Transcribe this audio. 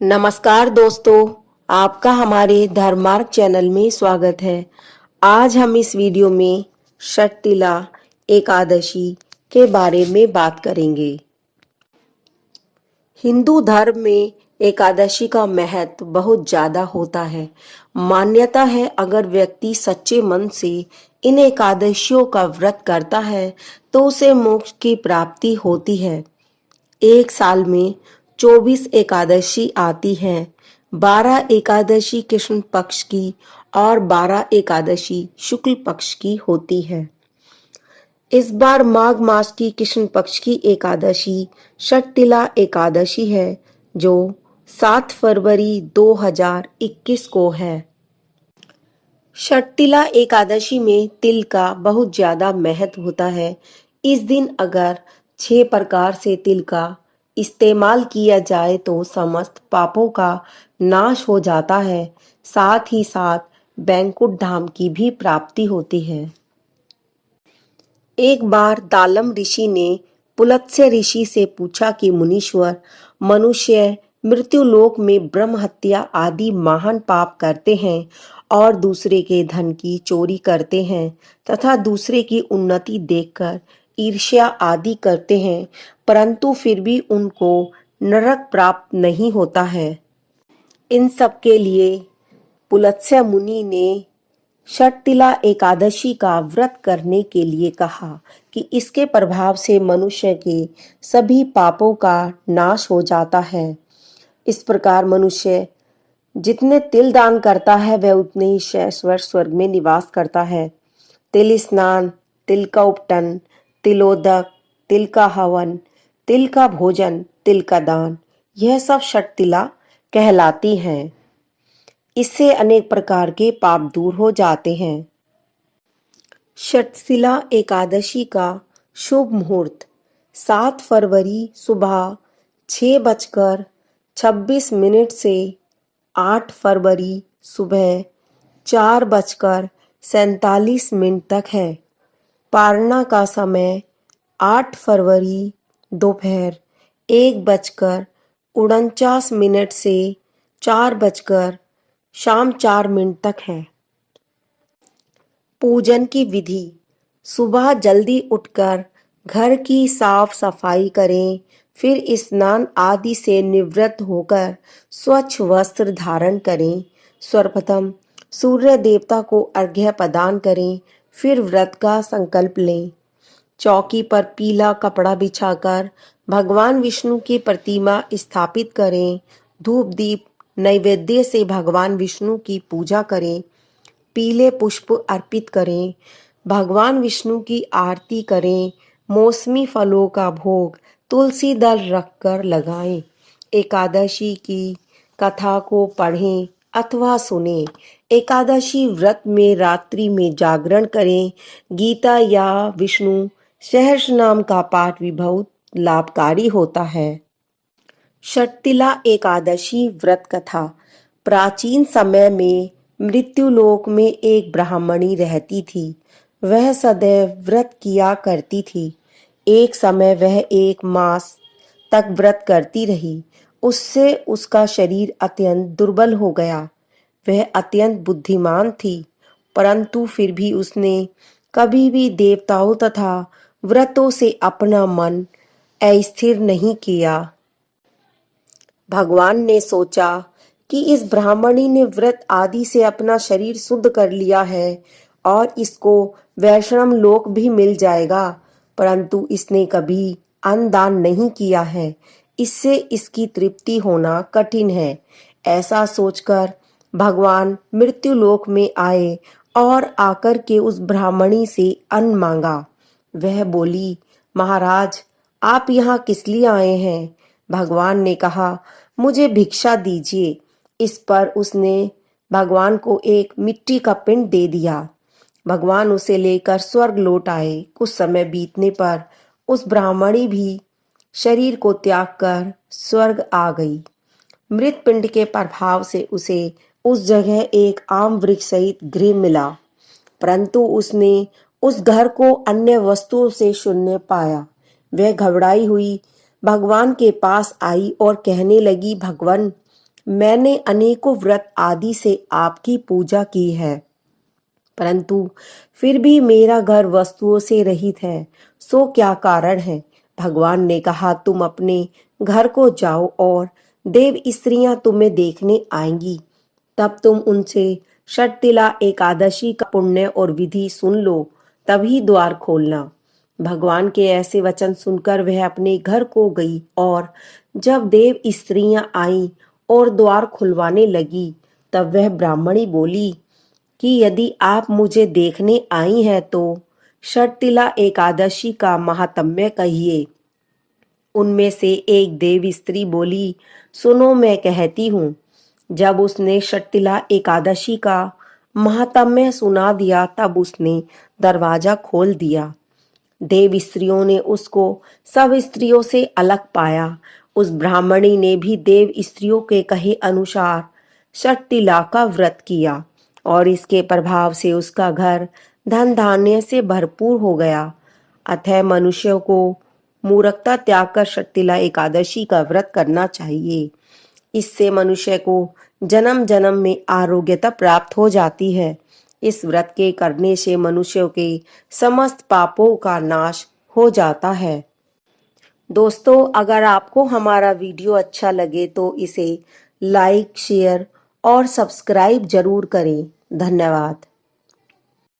नमस्कार दोस्तों, आपका हमारे धर्मार्ग चैनल में स्वागत है। आज हम इस वीडियो में षटतिला एकादशी के बारे में बात करेंगे। हिंदू धर्म में एकादशी का महत्व बहुत ज्यादा होता है। मान्यता है अगर व्यक्ति सच्चे मन से इन एकादशियों का व्रत करता है तो उसे मोक्ष की प्राप्ति होती है। एक साल में 24 एकादशी आती हैं। 12 एकादशी कृष्ण पक्ष की और 12 एकादशी शुक्ल पक्ष की होती है। इस बार माघ मास की कृष्ण पक्ष की एकादशी षटतिला एकादशी है जो 7 फरवरी 2021 को है। षटतिला एकादशी में तिल का बहुत ज्यादा महत्व होता है। इस दिन अगर 6 प्रकार से तिल का इस्तेमाल किया जाए तो समस्त पापों का नाश हो जाता है। साथ ही साथ बैकुंठ धाम की भी प्राप्ति होती है। एक बार दालम ऋषि ने पुलत्स्य ऋषि से पूछा कि मुनीश्वर, मनुष्य मृत्यु लोक में ब्रह्म हत्या आदि महान पाप करते हैं और दूसरे के धन की चोरी करते हैं तथा दूसरे की उन्नति देखकर ईर्ष्या आदि करते हैं, परंतु फिर भी उनको नरक प्राप्त नहीं होता है। इन सब के लिए पुलत्स्य मुनि ने षटतिला एकादशी का व्रत करने के लिए कहा कि इसके प्रभाव से मनुष्य के सभी पापों का नाश हो जाता है। इस प्रकार मनुष्य जितने तिल दान करता है वह उतने ही शाश्वत स्वर्ग में निवास करता है। तिल स्नान, तिल का उपटन, तिलोदक, तिल का हवन, तिल का भोजन, तिल का दान, यह सब षटतिला कहलाती हैं। इससे अनेक प्रकार के पाप दूर हो जाते हैं। षटतिला एकादशी का शुभ मुहूर्त 7 फरवरी सुबह 6:26 से 8 फरवरी सुबह 4:47 तक है। पारणा का समय 8 फरवरी दोपहर 1:49 से 4 शाम 4 तक है। पूजन की विधि: सुबह जल्दी उठकर घर की साफ सफाई करें, फिर स्नान आदि से निवृत्त होकर स्वच्छ वस्त्र धारण करें। सर्वप्रथम सूर्य देवता को अर्घ्य प्रदान करें, फिर व्रत का संकल्प लें। चौकी पर पीला कपड़ा बिछाकर भगवान विष्णु की प्रतिमा स्थापित करें। धूप दीप नैवेद्य से भगवान विष्णु की पूजा करें। पीले पुष्प अर्पित करें। भगवान विष्णु की आरती करें। मौसमी फलों का भोग तुलसी दल रखकर लगाएं। एकादशी की कथा को पढ़ें अथवा सुनें। एकादशी व्रत में रात्रि में जागरण करें। गीता या विष्णु सहस्रनाम का पाठ भी बहुत लाभकारी होता है। षटतिला एकादशी व्रत कथा: प्राचीन समय में मृत्युलोक में एक ब्राह्मणी रहती थी। वह सदैव व्रत किया करती थी। एक समय वह 1 मास तक व्रत करती रही। उससे उसका शरीर अत्यंत दुर्बल हो गया। वह अत्यंत बुद्धिमान थी, परंतु फिर भी उसने कभी भी देवताओं तथा व्रतों से अपना मन अस्थिर नहीं किया। भगवान ने सोचा कि इस ब्राह्मणी ने व्रत आदि से अपना शरीर शुद्ध कर लिया है और इसको वैष्णव लोक भी मिल जाएगा, परंतु इसने कभी अन्न दान नहीं किया है, इससे इसकी तृप्ति होना कठिन है। ऐसा सोचकर भगवान मृत्यु लोक में आए और आकर के उस ब्राह्मणी से अन्न मांगा। वह बोली, महाराज, आप यहाँ किस लिए आए हैं? भगवान ने कहा, मुझे भिक्षा दीजिए। इस पर उसने भगवान को एक मिट्टी का पिंड दे दिया। भगवान उसे लेकर स्वर्ग लौट आए। कुछ समय बीतने पर उस ब्राह्मणी भी शरीर को त्याग कर स्वर्ग आ गई। मृत पिंड के प्रभाव से उसे उस जगह एक आम वृक्ष सहित गृह मिला, परंतु उसने उस घर को अन्य वस्तुओं से शून्य पाया। वह घबराई हुई भगवान के पास आई और कहने लगी, भगवान, मैंने अनेकों व्रत आदि से आपकी पूजा की है, परंतु फिर भी मेरा घर वस्तुओं से रहित है, सो क्या कारण है? भगवान ने कहा, तुम अपने घर को जाओ और देव स्त्रियां तुम्हें देखने आएंगी। तब तुम उनसे षटतिला एकादशी का पुण्य और विधि सुन लो, तभी द्वार खोलना। भगवान के ऐसे वचन सुनकर वह अपने घर को गई और जब देव स्त्रियां आईं और द्वार खुलवाने लगी, तब वह ब्राह्मणी बोली कि यदि आप मुझे देखने आई हैं तो षटतिला एकादशी का महात्म्य कहिए। उनमें से एक देव स्त्री बोली, सुनो मैं कहती हूँ। जब उसने षटतिला एकादशी का महात्म्य सुना दिया, तब उसने दरवाजा खोल दिया। देव स्त्रियों ने उसको सब स्त्रियों से अलग पाया। उस ब्राह्मणी ने भी देव स्त्रियों के कहे अनुसार षटतिला का व्रत किया और इसके प्रभाव से उसका घर धन धान्य से भरपूर हो गया। अतः मनुष्य को मूर्खता त्याग कर षटतिला एकादशी का व्रत करना चाहिए। इससे मनुष्य को जन्म जन्म में आरोग्यता प्राप्त हो जाती है। इस व्रत के करने से मनुष्य के समस्त पापों का नाश हो जाता है। दोस्तों, अगर आपको हमारा वीडियो अच्छा लगे तो इसे लाइक, शेयर और सब्सक्राइब जरूर करें। धन्यवाद।